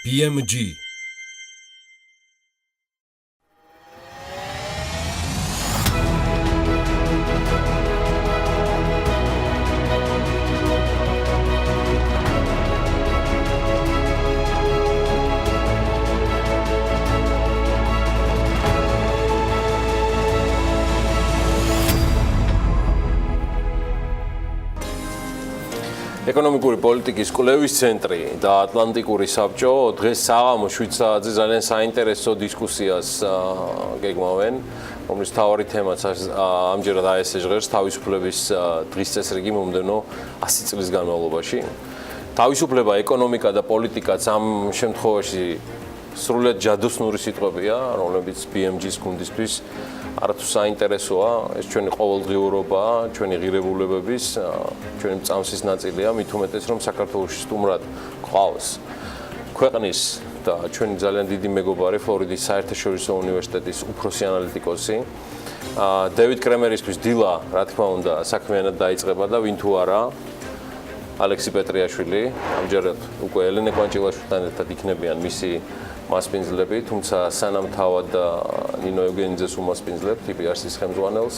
BMG. ეკონომიკური პოლიტიკის კვლევის ცენტრი და ატლანტიკური საბჭო დღეს საღამო 7 საათზე ძალიან საინტერესო დისკუსიას გეგმავენ, რომლის მთავარი თემაც ამჯერად ეს ჟღერს თავისუფლების დღის წესრიგი მომდევნო 100 წლის განმავლობაში. თავისუფლება, ეკონომიკა და პოლიტიკაც ამ შემთხვევაში სრულად ჯადოსნური სიტყვებია, რომლებიც BMG-ის გუნდისთვის არათუ საინტერესოა, ეს ჩვენი ყოველდღიურობაა, ჩვენი ღირებულებების, ჩვენი წამსის ნაწილია, მით უმეტეს რომ საქართველოში სტუმრად გვყავს ქვეყნის და ჩვენი ძალიან დიდი მეგობარი ფლორიდის საერთაშორისო უნივერსიტეტის უფროსი ანალიტიკოსი. დევიდ კრემერისთვის დილა, რა თქმა უნდა, საქმიანად დაიწყება და ვინ თუ არა, ალექსი პეტრიაშვილი, ამჯერად უკვე ელენე კванჭილაშვილთან ერთად იქნებიან მისი მასპინძლები, თუმცა სანამ თავად ნინო ევგენიძეს უმასპინძლებთ IPRC-ის ხელმძღვანელს,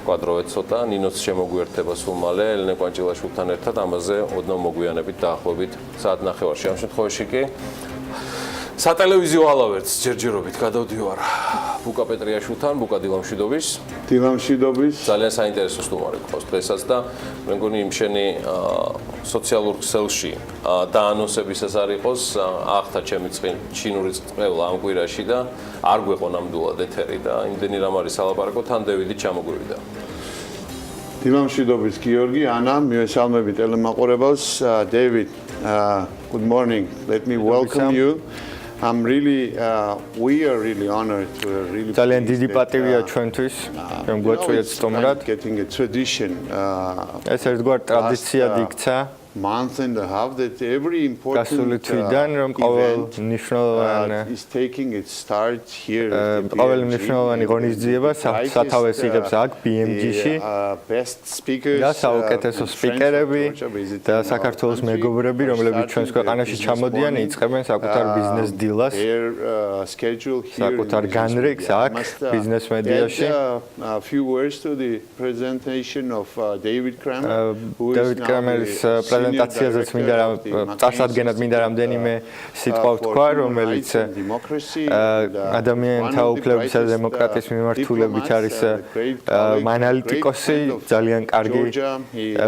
კვადროვეთ ცოტა, ნინოც შემოგვიერთება სულ მალე ელენე კванჭილაშვილთან ერთად, ამაზე ოდნავ მოგვიანებით დაახლოებით საათ ნახევარში. ამ შემთხვევაში კი სატელევიზიო ალავერტს ჯერჯერობით გადავდივარ ბუკა პეტრიაშვილთან, ბუკა დილამშვიდობის. დილამშვიდობის. ძალიან საინტერესო სტუმარი გყავს დღესაც და მე მგონი იმ შენი სოციალურ ქსელში დაანონსებისას არ იყოს ახთა ჩემი ჩინური წყევლა ამ კვირაში და არ გვეყო ნამდვილად ეთერი და იმდენი რამ არის სალაპარაკო, თან დევიდი ჩამოგვივიდა. დილამშვიდობის გიორგი, ანა, მივესალმებით ტელემაყურებელს. David, good morning. Let me welcome you. I'm really we are really honored to really ძალიან დიდი პატივია ჩვენთვის, რომ გვაწვიეთ სტუმრად. Getting a tradition. ეს ერთგვარ ტრადიციად იქცა. Month and a half that every important გასული თვიდან რომ ყოველ მნიშვნელოვანი is taking its start here. ყოველ მნიშვნელოვანი ღონისძიება სათავეს იღებს აქ BMG-ში. Best speakers და საუკეთესო სპიკერები და საქართველოს მეგობრები, რომლებიც ჩვენს ქვეყანაში ჩამოდიან, იწყებენ საკუთარ ბიზნეს დილას. საკუთარ განრიგს აქ ბიზნეს მედიაში. A few words to the presentation of David Kramer. David Kramer's პრეზენტაციაზეც მინდა წარსადგენად მინდა რამდენიმე სიტყვა ვთქვა, რომელიც ადამიანთა უფლებისა და დემოკრატიის მიმართულებით არის ანალიტიკოსი, ძალიან კარგი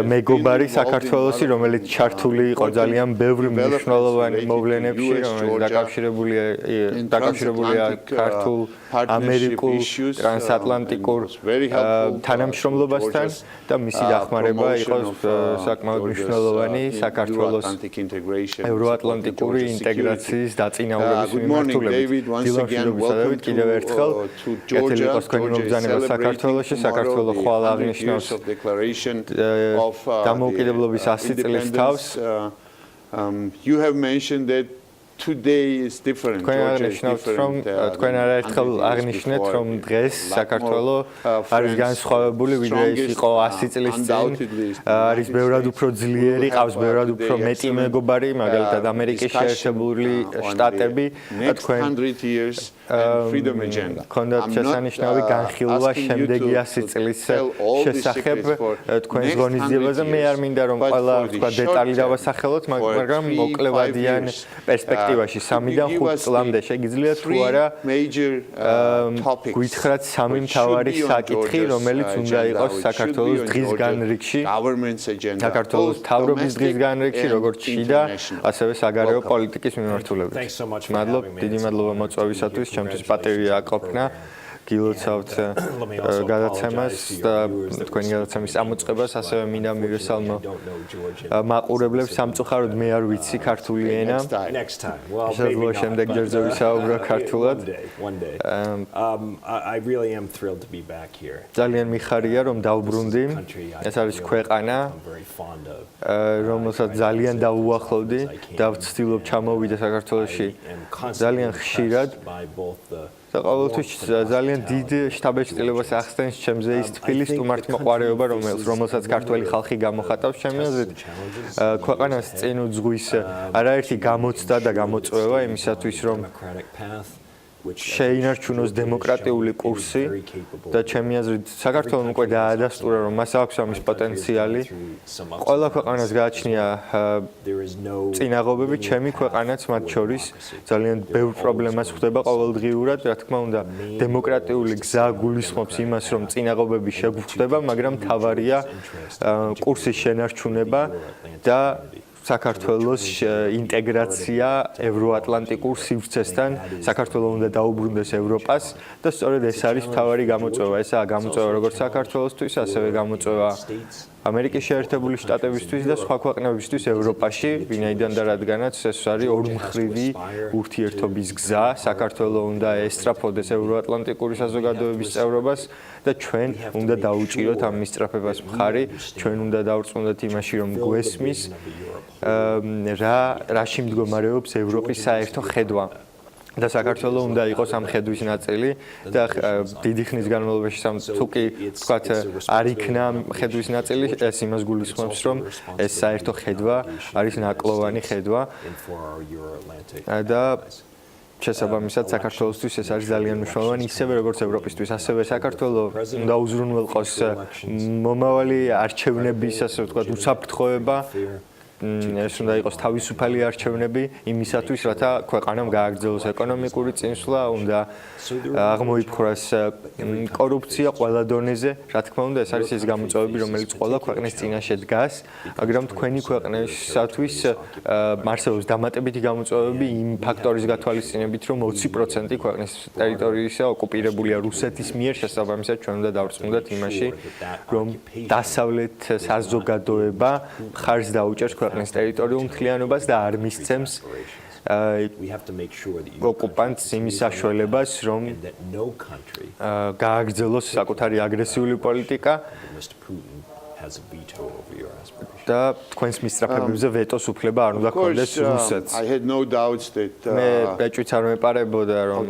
მეგობარი საქართველოსი, რომელიც ჩართული იყო ძალიან ბევრი მნიშვნელოვანი მოვლენებში, რომელიც დაკავშირებულია ქართულ, ამერიკულ, ტრანსატლანტიკურ თანამშრომლობასთან და მისი დახმარება იყო საკმაოდ მნიშვნელოვანი საქართველოს ევროატლანტიკური ინტეგრაციის დაწინაურების მიმართულებით. დილამშვიდობისადავით კიდევ ერთხელ კეთილი იყოს თქვენი მობრძანება საქართველოში, საქართველოს ხვალ აღნიშნავს დამოუკიდებლობის 100 წლის თავს. You have mentioned that today is different. თქვენ არაერთხელ აღნიშნეთ, რომ დღეს საქართველოს არის განსხვავებული, ვიდრე ის იყო 100 წლის წინ. არის ბევრად უფრო ძლიერი, ყავს ბევრად უფრო მეტი მეგობარი, მაგალითად ამერიკის შეერთებული შტატები. თქვენ ქონდათ შესანიშნავი განხილვა შემდეგი 100 წლის შესახებ თქვენს ღონისძიებაზე. მე არ მინდა რომ ყველა თქვა დეტალი დავასახელოთ, მაგრამ მოკლევადიან პერსპექტივაში 3-დან 5 წლამდე შეგიძლიათ თუ არა გითხრათ 3 მთავარი საკითხი, რომელიც უნდა იყოს საქართველოს დღის განრიგში, საქართველოს მთავრობის დღის განრიგში, როგორც შიდა, ასევე საგარეო პოლიტიკის მიმართულებით. დიდი მადლობა მოწვევისათვის, ჩემთვის პატივია ყოფნა. გილოცავთ გადაცემას და თქვენი გადაცემის ამოწყებას, ასევე მინდა მივესალმო მაყურებლებს. სამწუხაროდ მე არ ვიცი ქართული ენა. შესაძლოა შემდეგ ჯერზე ვისაუბრო ქართულად. ძალიან მიხარია რომ დავბრუნდი. ეს არის ქვეყანა, რომელსაც ძალიან დავუახლოვდი და ვცდილობ ჩამოვიდე საქართველოში ძალიან ხშირად. და ყოველთვის ძალიან დიდ შთაბეჭდილებას ახსენს ჩემზე ის თბილი სტუმართმოყვარეობა, რომელსაც ქართველი ხალხი გამოხატავს ჩემი აზრით. ქვეყანას წინ უძღვის არაერთი გამოცდა და გამოწვევა იმისათვის, რომ შეინარჩუნოს დემოკრატიული კურსი და ჩემი აზრით საქართველოს უკვე დაადასტურა, რომ მას აქვს ამის პოტენციალი. ყველა ქვეყანას გააჩნია წინაღობები, ჩემი ქვეყანაც მათ შორის ძალიან ბევრ პრობლემას ხვდება ყოველდღიურად, რა თქმა უნდა, დემოკრატიული გზა გულისხმობს იმას, რომ წინაღობები შეგვხვდება, მაგრამ თავარია კურსის შენარჩუნება და საქართველოს ინტეგრაცია ევროატლანტიკურ სივრცესთან, საქართველოს უნდა დაუბრუნდეს ევროპას და სწორედ ეს არის მთავარი გამოწვევა. ესაა გამოწვევა როგორც საქართველოსთვის, ასევე გამოწვევა ამერიკის შეერთებული შტატებისთვის და სხვა ქვეყნებისთვის ევროპაში, ვინაიდან და რადგანაც ეს არის ორმხრივი ურთიერთობის გზა, საქართველოს უნდა ესწრაფოდეს ევროატლანტიკური საზოგადოების წევრობას და ჩვენ უნდა დაუჭიროთ ამ მისწრაფებას მხარი, ჩვენ უნდა დავწმუნდეთ იმაში, რომ გვესმის რაში მდგომარეობს ევროპის საერთო ხედვა. და საქართველოს უნდა იყოს ამ ხედვის ნაწილი და დიდი ხნის განმავლობაში თუ კი თქვათ არ იქნა ხედვის ნაწილი, ეს იმას გულისხმობს, რომ ეს საერთო ხედვა არის ნაკლოვანი ხედვა და შესაბამისად საქართველოსთვის ეს არის ძალიან მნიშვნელოვანი, ისევე როგორც ევროპისთვის, ასევე საქართველოს უნდა უზრუნველყოს მომავალი არჩევნების, ასე ვთქვათ, უსაფრთხოება. ეს უნდა იყოს თავისუფალი არჩევნები იმისათვის, რათა ქვეყანამ გააგრძელოს ეკონომიკური წინსვლა, უნდა აღმოიფხვრას კორუფცია ყველა დონეზე. რა თქმა უნდა, ეს არის ის გამოწვევები, რომელიც ყველა ქვეყნის წინაშე დგას, მაგრამ თქვენი ქვეყნისათვის არსებობს დამატებითი გამოწვევები იმ ფაქტორის გათვალისწინებით, რომ 20% ქვეყნის ტერიტორიისა ოკუპირებულია რუსეთის მიერ, შესაბამისად ჩვენ უნდა დავწმუნდეთ იმაში, რომ დასავლეთ საზოგადოება მხარს დაუჭერს ქვეყნის ტერიტორიულ მთლიანობას და არ მისცემს ოკუპანტს იმის საშუალებას, რომ გააგრძელოს საკუთარი აგრესიული პოლიტიკა და თქვენს მისწრაფებებზე ვეტოს უფლება არ უნდა ჰქონდეს რუსეთს. მე ეჭვიც არ მეპარებოდა, რომ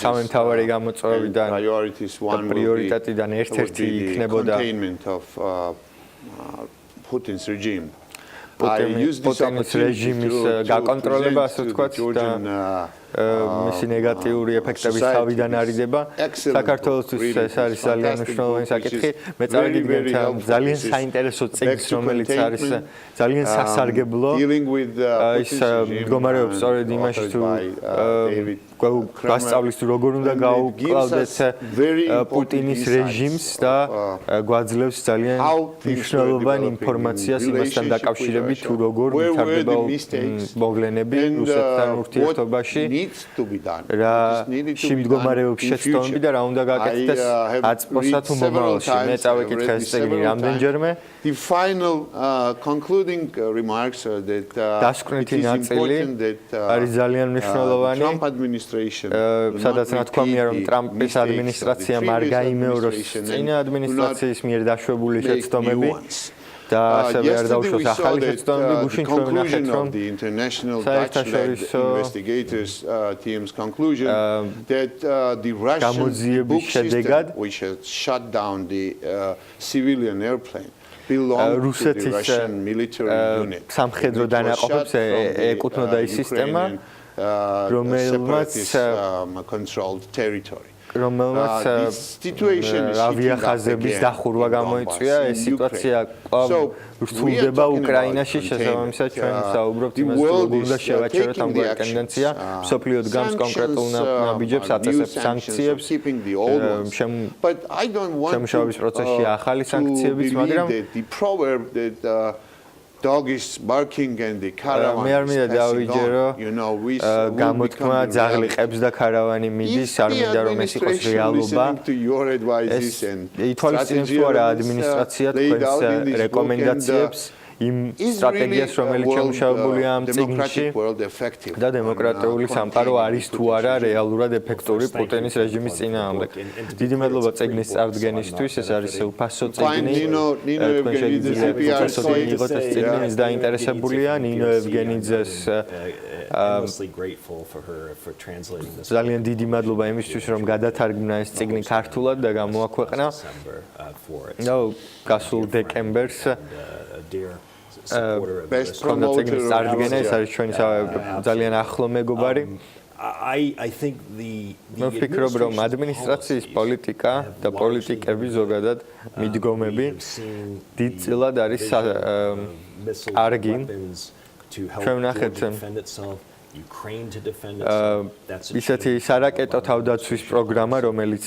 სამი მთავარი გამოწვევებიდან და პრიორიტეტიდან ერთ-ერთი იქნებოდა Putin's რეჟიმის გაკონტროლება, ასე ვთქვათ, და მისი ნეგატიური ეფექტების თავიდან არიდება. საქართველოსთვის ეს არის ძალიან მნიშვნელოვანი საკითხი. მე წავიდით ძალიან საინტერესო წიგნს, რომელიც არის ძალიან სასარგებლო. ის მდგომარეობს სწორედ იმაში, თუ გასწავლის თუ როგორ უნდა გაუკლავდეთ პუტინის რეჟიმს და გვაძლევს ძალიან მნიშვნელოვან ინფორმაციას იმასთან დაკავშირებით, თუ როგორ ვითარდება მოვლენები რუსეთთან ურთიერთობაში. რა შემდგომარეობს შეცდომები და რა უნდა გაკეთდეს აწმოსა თუ მომავალში. მე წავეკითხე ეს წიგნი რამდენჯერმე. The final concluding remarks are that დასკვნითი ნაწილი არის ძალიან მნიშვნელოვანი. სადაც ნათქვამია, რომ ტრამპის ადმინისტრაციამ არ გაიმეოროს წინა ადმინისტრაციის მიერ დაშვებული შეცდომები. და ასევე არ დაუშვოს ახალი შეცდომები, გუშინ ჩვენ ვნახეთ, რომ საერთაშორისო გამოძიების შედეგად რუსეთის სამხედრო დანაყოფებს ეკუთვნოდა ის სისტემა, რომელმაც ავიახაზების დახურვა გამოიწვია. ეს სიტუაცია რთულდება უკრაინაში, შესაბამისად ჩვენ საუბრობთ იმაზე, რომ უნდა შევაჩეროთ ამგვარი ტენდენცია. მსოფლიო დგამს კონკრეტულ ნაბიჯებს, აწესებს სანქციებს, შემუშავების პროცესში ახალი სანქციებიც, მაგრამ dog is barking and the caravan მე არ მინდა დავიჯერო გამოთქმა ძაღლიყებს და ქარავანი მიდის, არ მინდა რომ ეს იყოს რეალობა. ითვალისწინებს თუ არა ადმინისტრაცია თქვენს რეკომენდაციებს იმ სტრატეგიას, რომელიც შემუშავებულია ამ წიგნში და დემოკრატიული სამყარო არის თუ არა რეალურად ეფექტური პუტინის რეჟიმის წინააღმდეგ. დიდი მადლობა წიგნის წარდგენისთვის, ეს არის უფასო წიგნი. თქვენ შეგიძლიათ უფასოდ მიიღოთ ეს წიგნი, ის დაინტერესებულია ნინო ევგენიძეს. ძალიან დიდი მადლობა იმისთვის, რომ გადათარგმნა ეს წიგნი ქართულად და გამოაქვეყნა. გასულ დეკემბერს წიგნის წარდგენა, ეს არის ჩვენი ძალიან ახლო მეგობარი. მე ვფიქრობ, რომ ადმინისტრაციის პოლიტიკა და პოლიტიკები ზოგადად მიდგომები დიდწილად არის კარგი. ჩვენ ვნახეთ ისეთი სარაკეტო თავდაცვის პროგრამა, რომელიც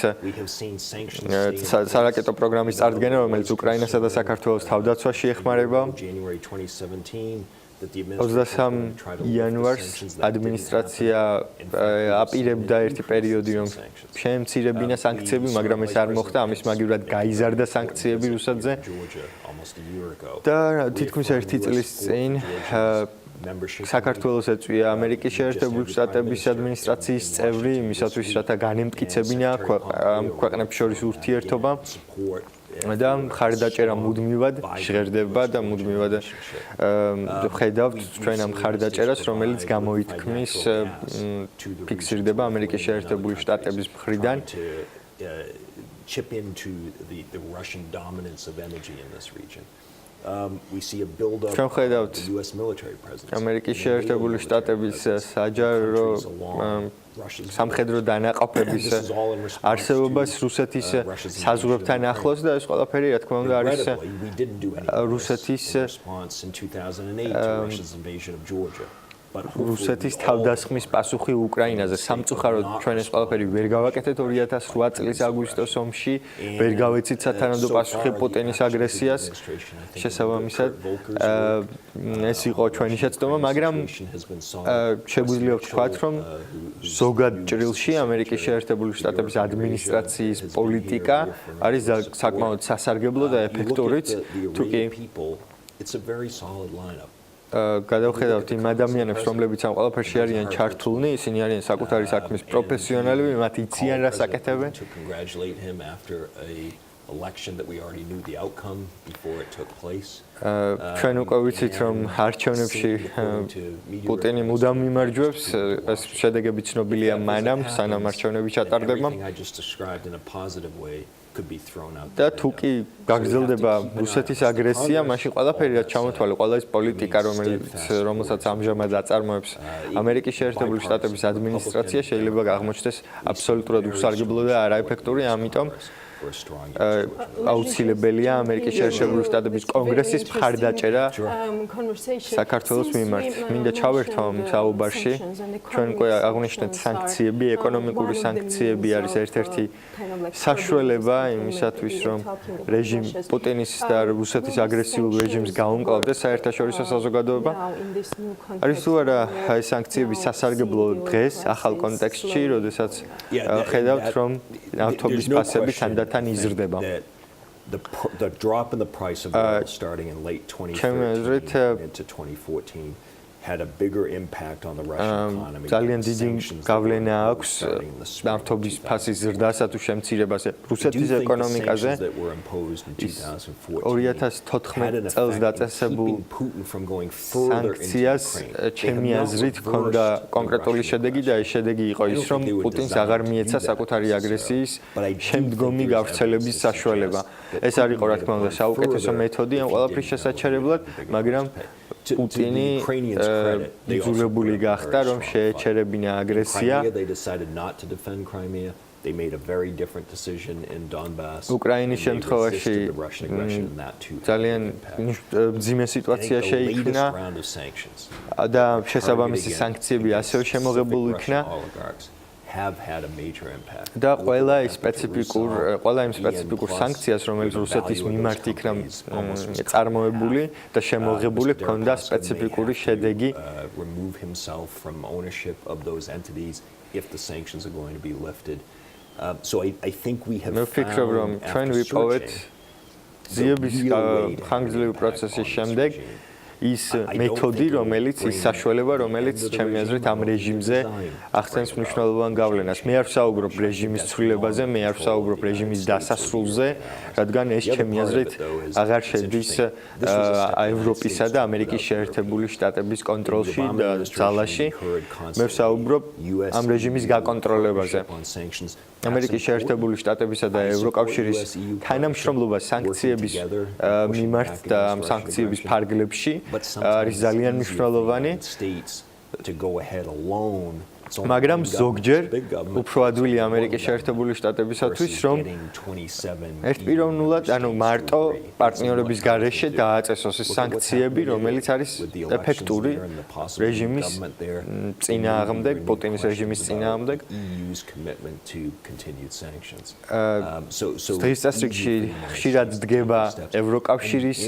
სარაკეტო პროგრამის წარდგენა, რომელიც უკრაინასა და საქართველოს თავდაცვაში ეხმარება. 23 იანვარს ადმინისტრაცია აპირებდა ერთი პერიოდი, რომ შეემცირებინა სანქციები, მაგრამ ეს არ მოხდა, ამის მაგივრად გაიზარდა სანქციები რუსეთზე. და თითქმის ერთი წლის წინ საქართველოს ეწვია ამერიკის შეერთებული შტატების ადმინისტრაციის წევრი, იმისათვის, რათა განემტკიცებინა ქვეყნებს შორის ურთიერთობა და მხარდაჭერა მუდმივად ჟღერდება და მუდმივად ხედავთ ჩვენ ამ მხარდაჭერას, რომელიც გამოითქმის ფიქსირდება ამერიკის შეერთებული შტატების მხრიდან. ჩვენ ხედავთ ამერიკის შეერთებული შტატების საჯარო სამხედრო დანაყოფების არსებობას რუსეთის საზღვრებთან ახლოს და ეს ყველაფერი, რა თქმა უნდა, არის რუსეთის თავდასხმის პასუხი უკრაინაზე. სამწუხაროდ ჩვენ ეს ყველაფერი ვერ გავაკეთეთ 2008 წლის აგვისტოს ომში, ვერ გავეცით სათანადო პასუხი პუტინის აგრესიას. შესაბამისად, ეს იყო ჩვენი შეცდომა, მაგრამ შეგვიძლია ვთქვათ, რომ ზოგად ჭრილში ამერიკის შეერთებული შტატების ადმინისტრაციის პოლიტიკა არის საკმაოდ სასარგებლო და ეფექტურიც, თუკი გადავხედავთ იმ ადამიანებს, რომლებიც ამ ყველაფერში არიან ჩართულნი, ისინი არიან საკუთარი საქმის პროფესიონალები, მათ იციან რა საკეთებენ. ჩვენ უკვე ვიცით, რომ არჩევნებში პუტინი მუდამ მიმარჯვებს, ეს შედეგები ცნობილია მანამ, სანამ არჩევნები ჩატარდება. და თუ კი გაგრძელდება რუსეთის აგრესია, მაშინ ყველაფერი რაც ჩამოთვალე, ყველა ეს პოლიტიკა, რომელსაც ამჟამად აწარმოებს ამერიკის შეერთებული შტატების ადმინისტრაცია, შეიძლება აღმოჩნდეს აბსოლუტურად უსარგებლო და არაეფექტური, ამიტომ აუცილებელია ამერიკის შეერთებული შტატების კონგრესის მხარდაჭერა საქართველოს მიმართ. მინდა ჩავერთო ამ საუბარში, ჩვენ უკვე აღნიშნეთ სანქციები, ეკონომიკური სანქციები არის ერთ-ერთი საშუალება იმისათვის, რომ რეჟიმ პუტინის და რუსეთის აგრესიულ რეჟიმს გაუმკლავდეს საერთაშორისო საზოგადოება. არის თუ არა ეს სანქციები სასარგებლო დღეს, ახალ კონტექსტში, როდესაც ხედავთ, რომ ნავთობის ფასები თანდათან იზრდება. The drop in the price of oil starting in late 2013 into 2014 had a bigger impact on the Russian economy. ძალიან დიდი გავლენა აქვს ნავთობის ფასის ზრდასა თუ შემცირებაზე რუსეთის ეკონომიკაზე. 2014 წელს დაწესებულ სანქციას ჩემი აზრით ჰქონდა კონკრეტული შედეგი და ეს შედეგი იყო ის, რომ პუტინს აღარ მიეცა საკუთარი აგრესიის შემდგომი გავრცელების საშუალება. ეს არ იყო, რა თქმა უნდა, საუკეთესო მეთოდი ამ ყველაფრის შესაჩერებლად, მაგრამ პუტინი იძულებული გახდა, რომ შეეჩერებინა აგრესია. უკრაინის შემთხვევაში ძალიან მძიმე სიტუაცია შეიქმნა და შესაბამისი სანქციები ასევე შემოღებულ იქნა. და ყველა იმ სპეციფიკურ სანქციას, რომელიც რუსეთის მიმართ იქნა წარმოებული და შემოღებული, ჰქონდა სპეციფიკური შედეგი. მე ვფიქრობ, რომ ჩვენ ვიპოვეთ გზიების ხანგრძლივი პროცესის შემდეგ ის მეთოდი, რომელიც ის საშუალება, რომელიც ჩემი აზრით ამ რეჟიმზე ახდენს მნიშვნელოვან გავლენას. მე არ ვსაუბრობ რეჟიმის ცვლილებაზე, მე არ ვსაუბრობ რეჟიმის დასასრულზე, რადგან ეს ჩემი აზრით აღარ შედის ევროპისა და ამერიკის შეერთებული შტატების კონტროლში და ძალაში. მე ვსაუბრობ ამ რეჟიმის გაკონტროლებაზე. ამერიკის შეერთებული შტატებისა და ევროკავშირის თანამშრომლობა სანქციების მიმართ და ამ სანქციების ფარგლებში არის ძალიან მნიშვნელოვანი. მაგრამ ზოგჯერ უფრო ადვილი ამერიკის შეერთებული შტატებისათვის რომ ერთპიროვნულად, ანუ მარტო პარტნიორების გარეშე დააწესოს ეს სანქციები, რომელიც არის ეფექტური რეჟიმის წინააღმდეგ, პუტინის რეჟიმის წინააღმდეგ. დღის წესრიგში ხშირად დგება ევროკავშირის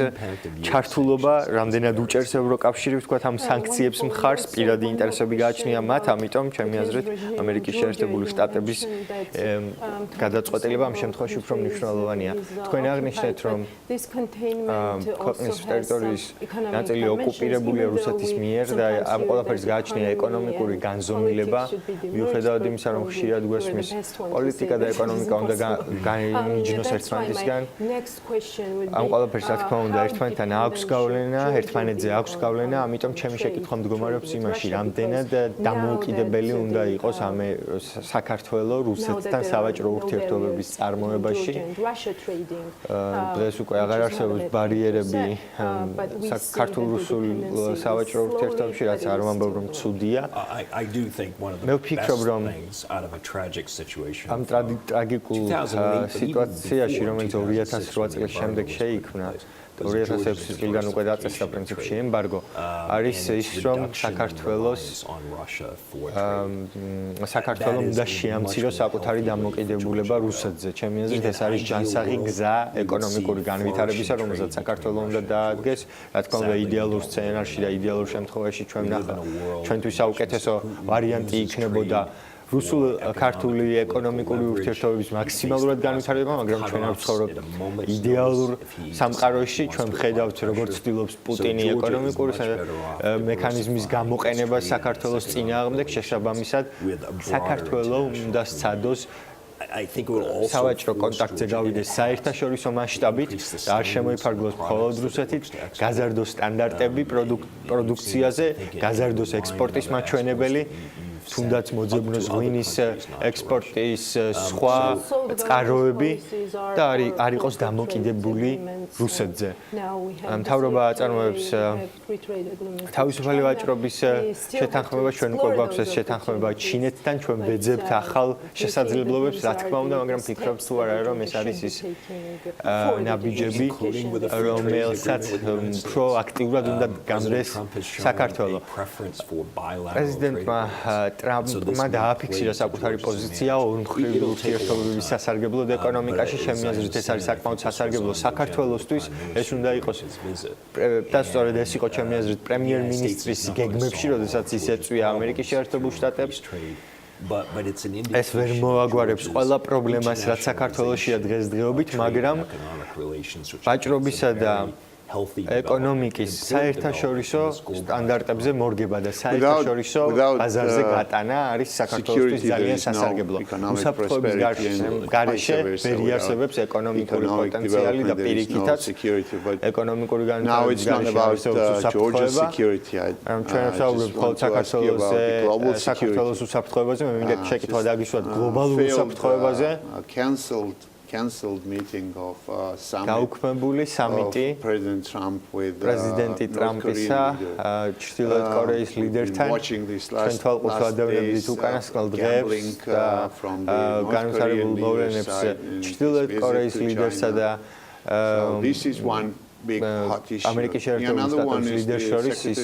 ჩართულობა, რამდენად უჭერს ევროკავშირი, ვთქვათ, ამ სანქციებს მხარს, პირადი ინტერესები გააჩნია მათ, ამიტომ ჩემი აზრით ამერიკის შეერთებული შტატების გადაწყვეტილება ამ შემთხვევაში უფრო მნიშვნელოვანია. თქვენ აღნიშნეთ, რომ ქვეყნის ტერიტორიის ნაწილი ოკუპირებულია რუსეთის მიერ და ამ ყველაფერს გააჩნია ეკონომიკური განზომილება, მიუხედავად იმისა, რომ ხშირად გვესმის პოლიტიკა და ეკონომიკა უნდა განიჯნოს ერთმანეთისგან. ამ ყველაფერს რა თქმა უნდა ერთმანეთთან აქვს გავლენა, ერთმანეთზე აქვს გავლენა, ამიტომ ჩემი შეკითხვა მდგომარეობს იმაში, რამდენად დამოუკიდებელი უნდა იყოს საქართველოს რუსეთთან სავაჭრო ურთიერთობების წარმოებაში. დღეს უკვე აღარ არსებობს ბარიერები საქართველოს-რუსულ სავაჭრო ურთიერთობებში, რაც არ ვამბობ, რომ ცუდია. მე ვფიქრობ, რომ ამ ტრაგიკულ სიტუაციაში, რომელიც 2008 წლის შემდეგ შეიქმნა, 2006 წლიდან უკვე დაწესდა პრინციპში ემბარგო, არის ის, რომ საქართველოს უნდა შეამციროს საკუთარი დამოკიდებულება რუსეთზე. ჩემი აზრით, ეს არის ჯანსაღი გზა ეკონომიკური განვითარებისა, რომელზეც საქართველოს უნდა დაადგეს. რა თქმა უნდა, იდეალურ სცენარში და იდეალურ შემთხვევაში ჩვენთვის საუკეთესო ვარიანტი იქნებოდა რუსულ-ქართული ეკონომიკური ურთიერთობების მაქსიმალურად განვითარება, მაგრამ ჩვენ არ ვცხოვრობთ იდეალურ სამყაროში. ჩვენ ვხედავთ, როგორც ცდილობს პუტინი ეკონომიკური მექანიზმის გამოყენებას საქართველოს წინააღმდეგ, შესაბამისად საქართველოს უნდა სცადოს სავაჭრო კონტაქტზე გავიდეს საერთაშორისო მასშტაბით და არ შემოიფარგლოს მხოლოდ რუსეთით, გაზარდოს სტანდარტები პროდუქციაზე, გაზარდოს ექსპორტის მაჩვენებელი, თუნდაც მოძებნოს ღვინის ექსპორტის სხვა წყაროები და არ იყოს დამოკიდებული რუსეთზე. მთავრობა აწარმოებს თავისუფალი ვაჭრობის შეთანხმებას, ჩვენ უკვე გვაქვს ეს შეთანხმება ჩინეთთან, ჩვენ ვეძებთ ახალ შესაძლებლობებს, რა თქმა უნდა, მაგრამ ფიქრობთ თუ არა, რომ ეს არის ის ნაბიჯები, რომელსაც პროაქტიურად უნდა გამდრეს საქართველო. პრეზიდენტმა ტრამპმა დააფიქსირა საკუთარი პოზიცია ორმხრივი ურთიერთობების სასარგებლოდ ეკონომიკაში. ჩემი აზრით, ეს არის საკმაოდ სასარგებლო საქართველოსთვის. ეს უნდა იყოს და სწორედ ეს იყო ჩემი აზრით პრემიერ-მინისტრის გეგმებში, როდესაც ის ეწვია ამერიკის შეერთებულ შტატებს. ეს ვერ მოაგვარებს ყველა პრობლემას, რაც საქართველოსია დღესდღეობით, მაგრამ ვაჭრობისა და ეკონომიკის საერთაშორისო სტანდარტებზე მორგება და საერთაშორისო ბაზარზე გატანა არის საქართველოსთვის ძალიან სასარგებლო. უსაფრთხოების გარეშე ვერ იარსებებს ეკონომიკური პოტენციალი და პირიქითაც ეკონომიკური განვითარების გარეშე უსაფრთხოება. ჩვენ ვსაუბრობთ მხოლოდ საქართველოს უსაფრთხოებაზე, მე მინდა შეკითხვა დაგისვათ გლობალურ უსაფრთხოებაზე. Cancelled meeting of გაუქმებული სამიტი პრეზიდენტი ტრამპისა ჩრდილოეთ კორეის ლიდერთან. ჩვენ თვალყურს ვადევნებდით უკანასკნელ დღეებს და განვითარებულ მოვლენებს ჩრდილოეთ კორეის ლიდერსა და ამერიკის შეერთებული შტატების ლიდერს შორის ის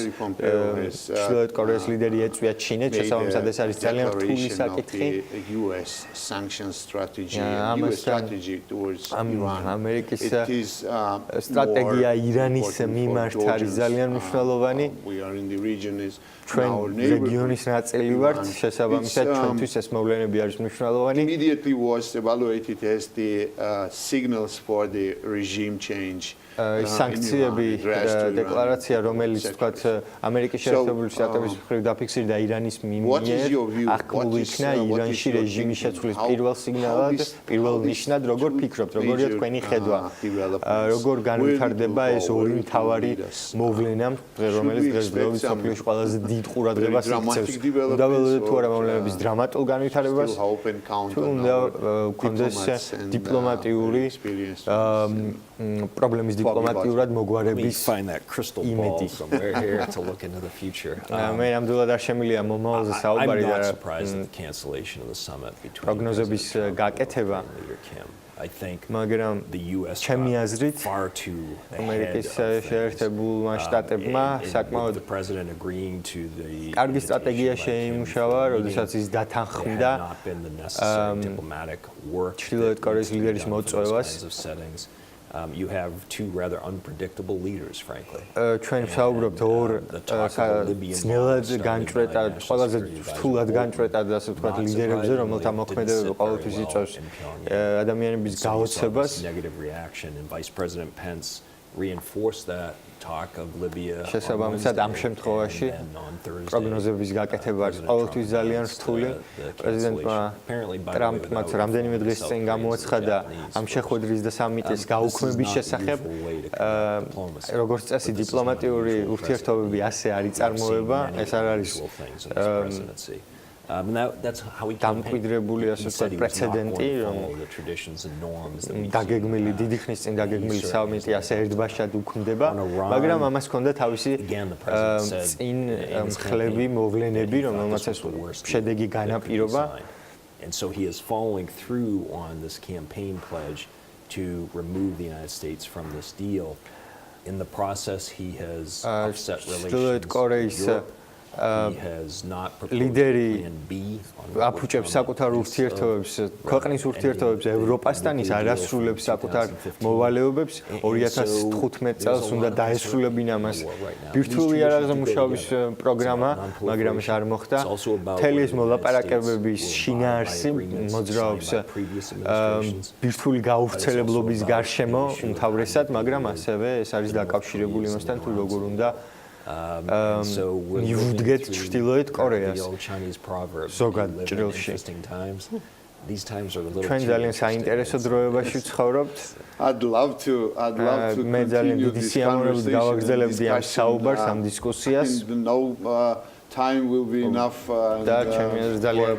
ჩრდილოეთ კორეის ლიდერი ეწვია ჩინეთს, შესაბამისად ეს არის ძალიან რთული საკითხი. ამერიკის სტრატეგია ირანის მიმართ არის ძალიან მნიშვნელოვანი. ჩვენ რეგიონის ნაწილი ვართ, შესაბამისად ჩვენთვის ეს მოვლენები არის მნიშვნელოვანი. Immediately was evaluated as the signals for the regime change. Sankციები დეკლარაცია, რომელიც თქვათ ამერიკის შეერთებული შტატების მხრივ დაფიქსირდა ირანის მიმართ, ახლო იქნა ირანში რეჟიმის შეცვლის პირველ სიგნალად, პირველ ნიშნად, როგორ ფიქრობთ, როგორია თქვენი ხედვა, როგორ განვითარდება ეს ორი მთავარი მოვლენა, რომელიც დღესდღეობით მსოფლიოში ყველაზე დიდ ყურადღებას იქცევს. უნდა ველოდოთ თუ არა მოვლენების დრამატულ განვითარებას, თუ უნდა გქონდეს დიპლომატიური პრობლემის დიპლომატიურად მოგვარების იმედი. მე ნამდვილად არ შემიძლია მომავალზე საუბარი და პროგნოზების გაკეთება. მაგრამ ჩემი აზრით ამერიკის შეერთებულმა შტატებმა საკმაოდ კარგი სტრატეგია შეიმუშავა, როდესაც ის დათანხმდა ჩრდილოეთ კორეის ლიდერის მოწვევას. You have two rather unpredictable leaders, frankly. ჩვენ ვსაუბრობთ ორ ძნელად განჭრეტად, ყველაზე რთულად განჭრეტად, ასე ვთქვათ, ლიდერებზე, რომელთა მოქმედებება ყოველთვის იწვევს ადამიანების გაოცებას. Negative reaction, and Vice President Pence reinforced that talk of Libya. შესაბამისად ამ შემთხვევაში პროგნოზების გაკეთება არის ყოველთვის ძალიან რთული. პრეზიდენტმა ტრამპმა რამდენიმე დღის წინ გამოაცხადა ამ შეხვედრის და სამიტის გაუქმების შესახებ. როგორც წესი, დიპლომატიური ურთიერთობები ასე არ იწარმოება, ეს არ არის დამკვიდრებული ასე ვთქვათ პრეცედენტი, რომ დაგეგმილი დიდი ხნის წინ დაგეგმილი სამიტი ასე ერთბაშად უქმდება, მაგრამ ამას ჰქონდა თავისი წინ მხლები მოვლენები, რომელმაც ეს შედეგი განაპირობა. And so he is following through on this campaign pledge to remove the United States from this deal. In the process, he has upset relations with Europe. ლიდერი აფუჭებს საკუთარ ურთიერთობებს, ქვეყნის ურთიერთობებს ევროპასთან, ის არ ასრულებს საკუთარ მოვალეობებს. 2015 წელს უნდა დაესრულებინა მას ბირთვული იარაღზე მუშაობის პროგრამა, მაგრამ ეს არ მოხდა. მთელი ეს მოლაპარაკებების შინაარსი მოძრაობს ბირთვული გაუვრცელებლობის გარშემო უმთავრესად, მაგრამ ასევე ეს არის დაკავშირებული იმასთან, თუ როგორ უნდა მივუდგეთ ჩრდილოეთ კორეას ზოგად ჭრილში. ჩვენ ძალიან საინტერესო დროებაში ვცხოვრობთ. მე ძალიან დიდი სიამოვნებით გავაგრძელებდი ამ საუბარს, ამ დისკუსიას. Time will be enough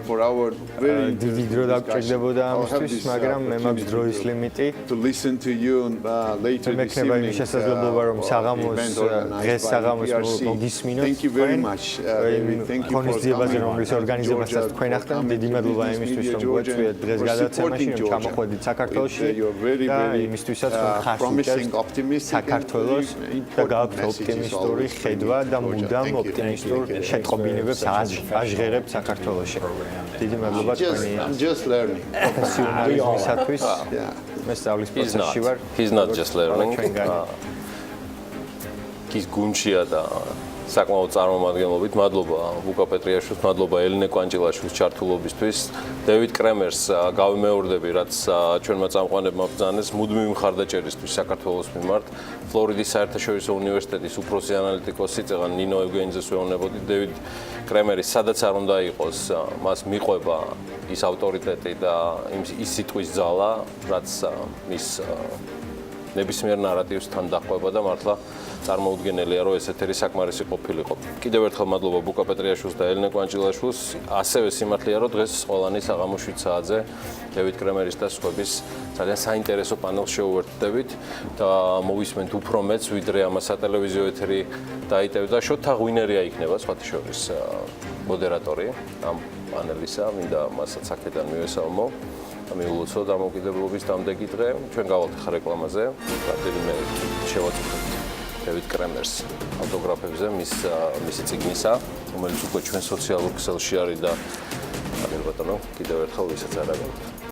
for our very დიდი დრო დაგჭირდებოდა ამისთვის, მაგრამ მე მაქვს დროის ლიმიტი. To listen to you later this evening. მე შესაძლებლობა რომ საღამოს დღეს საღამოს მოგისმინოთ. Thank you very much. Thank you for coming. რომლის ორგანიზებასაც თქვენ ახდენთ. დიდი მადლობა იმისთვის რომ გვეწვიეთ დღეს გადაცემაში, რომ ჩამოხვედით საქართველოში და იმისთვისაც რომ ხართ საქართველოს და გაქვთ ოპტიმისტური ხედვა და მუდამ ოპტიმისტურ შეტყობინებებს აღჟღერებთ საქართველოში. დიდი მადლობა თქვენი პროფესიონალიზმისათვის. მე სწავლის პროცესში ვარ. He's not just learning. ის გუნჩია და საკმაოდ წარმომადგენლობით. მადლობა ბუკა პეტრიაშვილს, მადლობა ელენე კვანჭილაშვილის ჩართულობისთვის. დევიდ კრემერს გავიმეორდები, რაც ჩვენმა წამყვანებმა ბრძანეს მუდმივი მხარდაჭერისთვის საქართველოს მიმართ. ფლორიდის საერთაშორისო უნივერსიტეტის უფროსი ანალიტიკოსი წეღან ნინო ევგენიძეს ვეუბნებოდი. დევიდ კრემერი სადაც არ უნდა იყოს, მას მიყვება ის ავტორიტეტი და ის სიტყვის ძალა, რაც მის ნებისმიერ ნარატივსთან დაყვება და მართლა წარმოუდგენელია, რომ ეს ეთერი საკმარისი ყოფილიყო. კიდევ ერთხელ მადლობა ბუკა პეტრიაშვილს და ელენე კვანჭილაშვილს. ასევე სიმართლეა, რომ დღეს ყველანი საღამო 7 საათზე დევიდ კრემერის და სხვების ძალიან საინტერესო პანელს შეუერთდებით და მოვისმენთ უფრო მეც, ვიდრე ამას სატელევიზიო ეთერი დაიტევდა. შოთა ღვინერია იქნება სხვათა შორის მოდერატორი ამ პანელისა, მინდა მასაც აქედან მივესალმო. მიულოცო დამოუკიდებლობის დამდეგი დღე. ჩვენ გავალთ რეკლამაზე. რამდენიმე შევაწუხებთ დევიდ კრემერს ავტოგრაფებზე მისი წიგნისა, რომელიც უკვე ჩვენ სოციალურ ქსელში არის და ბატონო, კიდევ ერთხელ ვისაც არ აგავთ.